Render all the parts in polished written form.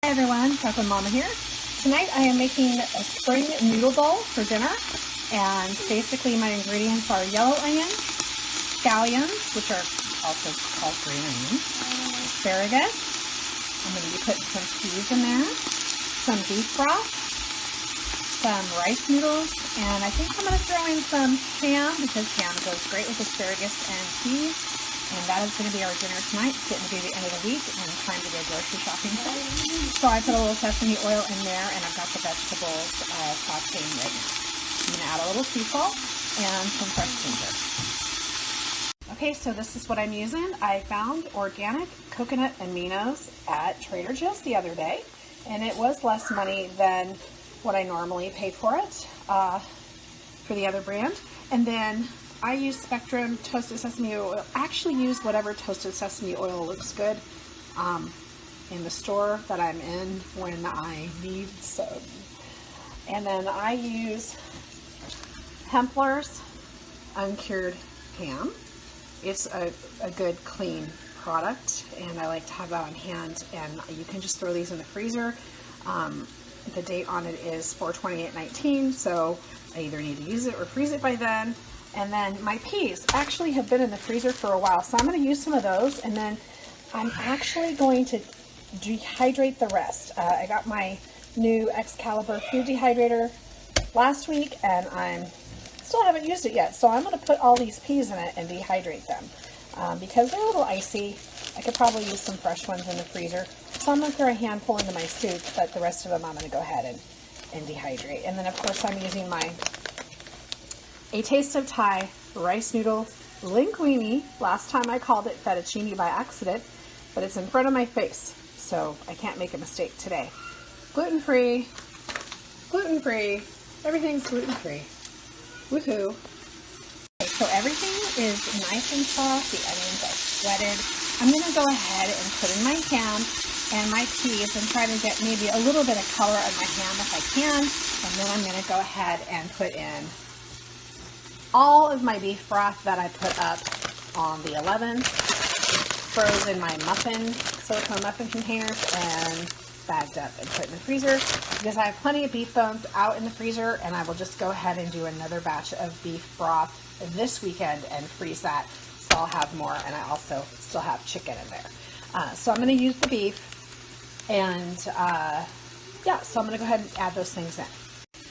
Hi everyone, Chef and Mama here. Tonight I am making a spring noodle bowl for dinner, and basically my ingredients are yellow onions, scallions, which are also called green onions, asparagus. I'm going to be putting some peas in there, some beef broth, some rice noodles, and I think I'm going to throw in some ham because ham goes great with asparagus and peas. And that is going to be our dinner tonight. It's getting to be the end of the week and time to go grocery shopping. So I put a little sesame oil in there, and I've got the vegetables sauteing right now. I'm going to add a little sea salt and some fresh ginger. Okay, so this is what I'm using. I found organic coconut Aminos at Trader Joe's the other day, and it was less money than what I normally pay for it for the other brand. And then I use Spectrum toasted sesame oil. Actually use whatever toasted sesame oil looks good in the store that I'm in when I need some. And then I use Hempler's uncured ham. It's a good clean product, and I like to have that on hand, and you can just throw these in the freezer. The date on it is 4/28/19, so I either need to use it or freeze it by then. And then my peas actually have been in the freezer for a while, so I'm going to use some of those, and then I'm actually going to dehydrate the rest. I got my new Excalibur food dehydrator last week, and I still haven't used it yet, so I'm going to put all these peas in it and dehydrate them. Because they're a little icy, I could probably use some fresh ones in the freezer. So I'm going to throw a handful into my soup, but the rest of them I'm going to go ahead and dehydrate. And then of course I'm using my A Taste of Thai rice noodle linguine. Last time I called it fettuccine by accident, but it's in front of my face, so I can't make a mistake today. Gluten-free, gluten-free, everything's gluten-free. Woohoo. Okay, so everything is nice and soft, the onions are sweated. I'm going to go ahead and put in my ham and my peas and try to get maybe a little bit of color on my ham if I can, and then I'm going to go ahead and put in all of my beef broth that I put up on the 11th, froze in my silicone muffin containers, and bagged up and put in the freezer because I have plenty of beef bones out in the freezer, and I will just go ahead and do another batch of beef broth this weekend and freeze that, so I'll have more, and I also still have chicken in there. So I'm going to use the beef, and yeah, so I'm going to go ahead and add those things in.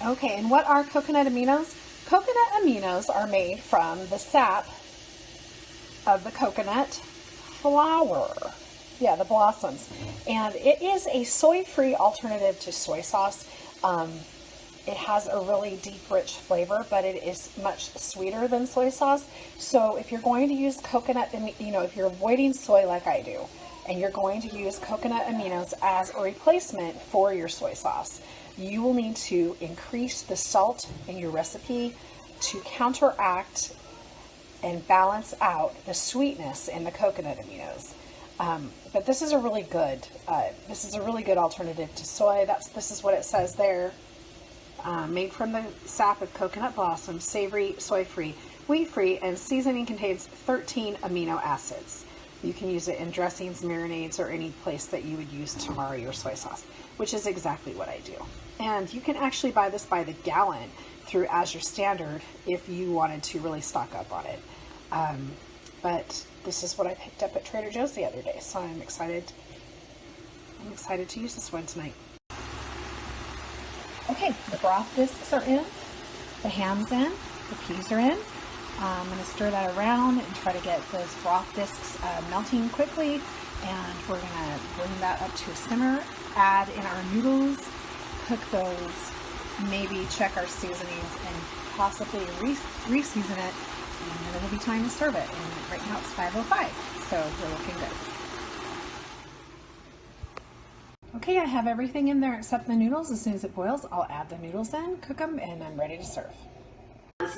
Okay, and what are coconut aminos? Coconut aminos are made from the sap of the coconut flower. Yeah, the blossoms. And it is a soy-free alternative to soy sauce. It has a really deep, rich flavor, but it is much sweeter than soy sauce. So if you're going to use coconut, if you're avoiding soy like I do, and you're going to use coconut aminos as a replacement for your soy sauce, you will need to increase the salt in your recipe to counteract and balance out the sweetness in the coconut aminos. But this is a really good alternative to soy. This is what it says there. Made from the sap of coconut blossoms, savory, soy-free, wheat-free, and seasoning contains 13 amino acids. You can use it in dressings, marinades, or any place that you would use tamari or soy sauce, which is exactly what I do. And you can actually buy this by the gallon through Azure Standard if you wanted to really stock up on it. But this is what I picked up at Trader Joe's the other day, so I'm excited to use this one tonight. Okay, the broth discs are in, the ham's in, the peas are in. I'm going to stir that around and try to get those broth discs melting quickly, and we're going to bring that up to a simmer, add in our noodles, cook those, maybe check our seasonings, and possibly re-season it, and then it'll be time to serve it. And right now it's 5:05, so we're looking good. Okay, I have everything in there except the noodles. As soon as it boils, I'll add the noodles in, cook them, and I'm ready to serve.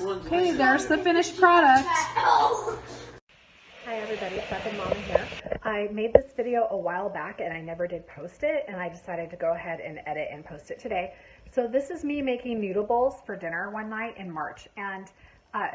Okay, there's the finished product. Hi everybody, Chef and Mama here. I made this video a while back and I never did post it, and I decided to go ahead and edit and post it today. So this is me making noodle bowls for dinner one night in March. And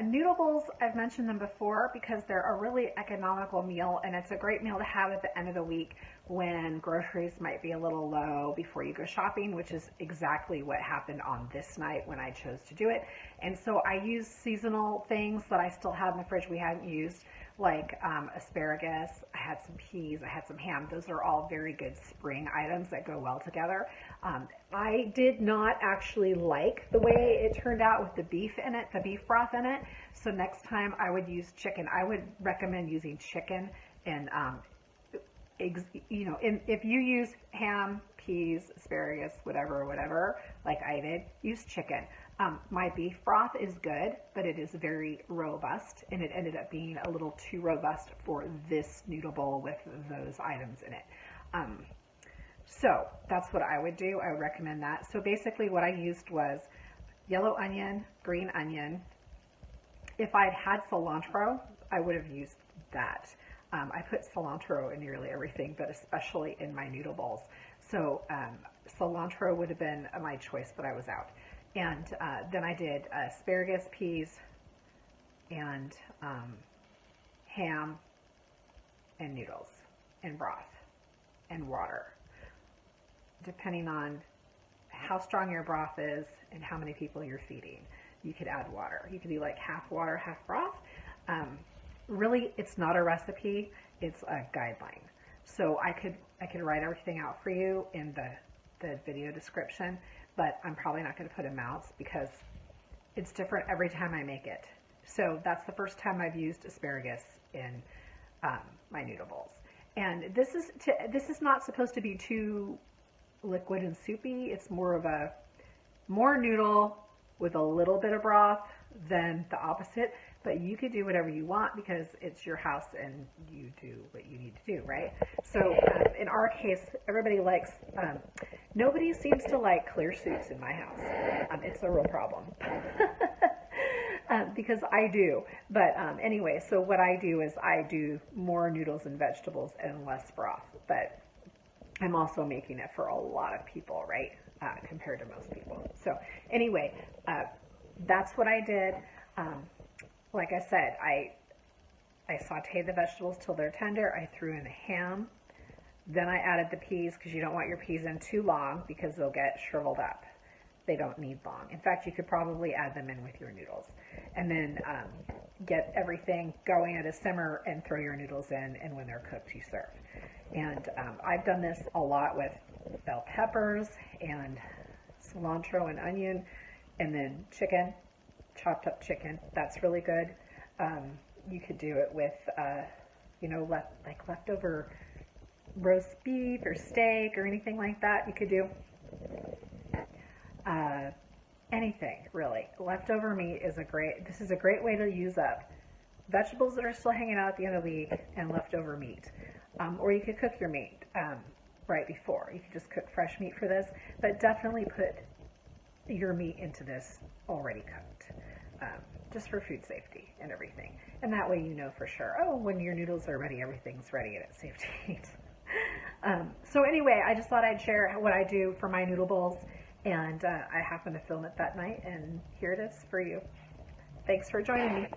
noodle bowls, I've mentioned them before because they're a really economical meal, and it's a great meal to have at the end of the week when groceries might be a little low before you go shopping, which is exactly what happened on this night when I chose to do it. And so I use seasonal things that I still have in the fridge we hadn't used, like asparagus. I had some peas, I had some ham. Those are all very good spring items that go well together. I did not actually like the way it turned out with the beef in it, the beef broth in it. So next time I would use chicken. I would recommend using chicken and if you use ham, peas, asparagus, whatever, like I did, use chicken. My beef broth is good, but it is very robust, and it ended up being a little too robust for this noodle bowl with those items in it. So that's what I would do. I would recommend that. So basically what I used was yellow onion, green onion. If I'd had cilantro, I would have used that. I put cilantro in nearly everything, but especially in my noodle bowls. So cilantro would have been my choice, but I was out. And then I did asparagus, peas, and ham, and noodles, and broth, and water. Depending on how strong your broth is and how many people you're feeding, you could add water. You could do like half water, half broth. Really, it's not a recipe, it's a guideline. So I could write everything out for you in the video description, but I'm probably not going to put amounts because it's different every time I make it. So that's the first time I've used asparagus in my noodle bowls. And this is not supposed to be too liquid and soupy. It's more of a noodle with a little bit of broth than the opposite. But you could do whatever you want because it's your house and you do what you need to do, right? So in our case, everybody likes, nobody seems to like clear soups in my house. It's a real problem. Because I do. But anyway, so what I do is I do more noodles and vegetables and less broth. But I'm also making it for a lot of people, right? Compared to most people. So anyway, that's what I did. Like I said, I sauteed the vegetables till they're tender. I threw in the ham. Then I added the peas because you don't want your peas in too long because they'll get shriveled up. They don't need long. In fact, you could probably add them in with your noodles. And then get everything going at a simmer and throw your noodles in, and when they're cooked, you serve. And I've done this a lot with bell peppers and cilantro and onion, and then chicken. Chopped up chicken. That's really good. You could do it with, leftover roast beef or steak or anything like that. You could do anything, really. Leftover meat is this is a great way to use up vegetables that are still hanging out at the end of the week and leftover meat. Or you could cook your meat right before. You could just cook fresh meat for this, but definitely put your meat into this already cooked, just for food safety and everything. And that way you know for sure, oh, when your noodles are ready, everything's ready and it's safe to eat. So anyway, I just thought I'd share what I do for my noodle bowls, and I happened to film it that night, and here it is for you. Thanks for joining me.